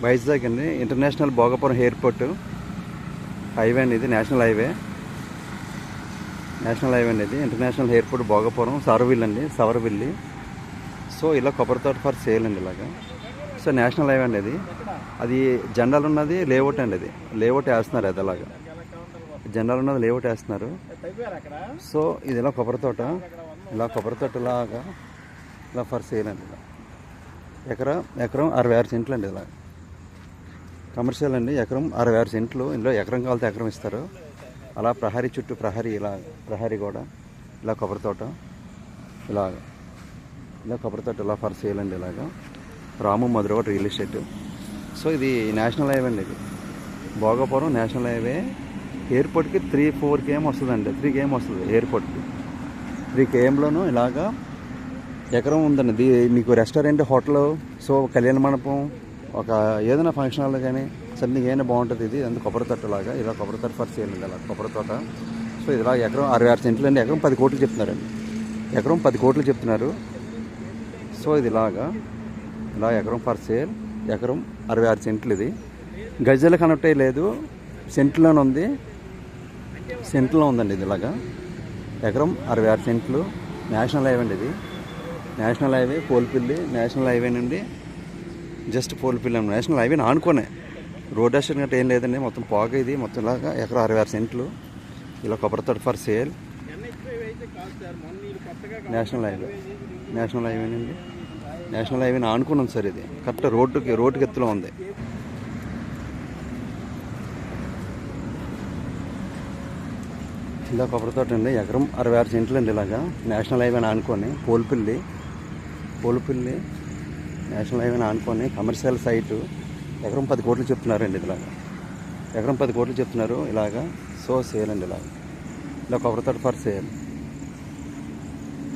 వైజాగ్ అండి, international Bhogapuram airport highway అండి. ఇది నేషనల్ హైవే అండి. ఇది international airport Bhogapuram Savaravilli. So ఇలా కొబ్బరి తోట ఫర్ సేల్ అండి ఇలాగా. సో నేషనల్ హైవే అండి ఇది. అది జెండాలు ఉన్నది లేఅవుట్ అండి. అది లేఅవుట్ వేస్తున్నారు, అది అలాగా జెండాలు ఉన్నది లేఅవుట్ వేస్తున్నారు. సో ఇది ఇలా కొబ్బరి తోట లాగా ఇలా ఫర్ సేల్ అండి. ఇలా ఎకరం 66 సెంట్లు అండి. ఇలా కమర్షియల్ అండి. ఎకరం 66 సెంట్లు. ఇందులో ఎకరం కావాలితే ఎకరం ఇస్తారు. అలా ప్రహరీ చుట్టూ ప్రహరీ కూడా ఇలా కొబ్బరి తోట ఇలా కొబ్బరి తోట ఇలా ఫర్ సేల్ అండి. ఇలాగా రాము మధురవాడ రియల్ ఎస్టేట్. సో ఇది నేషనల్ హైవే అండి. ఇది భోగపురం నేషనల్ హైవే. ఎయిర్పోర్ట్కి 3-4 km వస్తుందండి. 3 km వస్తుంది ఎయిర్పోర్ట్కి. 3 kmలోనూ ఇలాగా ఎకరం ఉందండి. ఇది మీకు రెస్టారెంట్, హోటల్, సో కళ్యాణ మండపం, ఒక ఏదైనా ఫంక్షన్ హాల్ కానీ సరే ఏమైనా బాగుంటుంది. ఇది అందుకు కొబ్బరి తోట లాగా ఇలా కొబ్బరి తోట ఫర్ సేల్ అండి. ఇలా కొబ్బరి తోట. సో ఇలా ఎకరం 66 సెంట్లు అండి. ఎకరం 10 కోట్లు చెప్తున్నారండి. ఎకరం 10 కోట్లు చెప్తున్నారు. సో ఇది ఇలా ఎకరం ఫర్ సేల్. ఎకరం 66 సెంట్లు. ఇది గజాలు కనెక్ట్ లేదు, సెంట్లోనే ఉంది. సెంట్లో ఉందండి. ఇది ఇలాగా ఎకరం 66 సెంట్లు. నేషనల్ హైవే అండి. ఇది నేషనల్ హైవే పోల్పిల్లి. నేషనల్ హైవే నుండి జస్ట్ పోల్పిల్లి నేషనల్ హైవేని ఆనుకోనే, రోడ్ యాక్సిడెంట్ గట్రా ఏం లేదండి. మొత్తం పోగా ఇది. మొత్తం ఇలాగా ఎకరం 66 సెంట్లు. ఇలా కొబ్బరి తోట ఫర్ సేల్. నేషనల్ హైవే నుండి నేషనల్ హైవేని ఆనుకున్నాం సార్. ఇది కరెక్ట్ రోడ్డుకి ఎత్తులో ఉంది. ఇలా కొబ్బరి తోట అండి. ఎకరం 66 సెంట్లు అండి. ఇలాగా నేషనల్ హైవేని ఆనుకొని పోల్పిల్లి నేషనల్ హైవేని ఆనుకొని కమర్షియల్ సైటు. ఎకరం 10 కోట్లు చెప్తున్నారండి. ఇలాగా ఎకరం 10 కోట్లు చెప్తున్నారు. ఇలాగా సో సేల్ అండి. ఇలా కొబ్బరి తోట ఫర్ సేల్.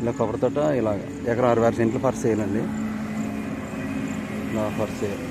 ఇలా కొబ్బరి తోట ఇలాగ ఎకరం 66 సెంట్లు ఫర్ సేల్ అండి. ఇలా ఫర్ సేల్.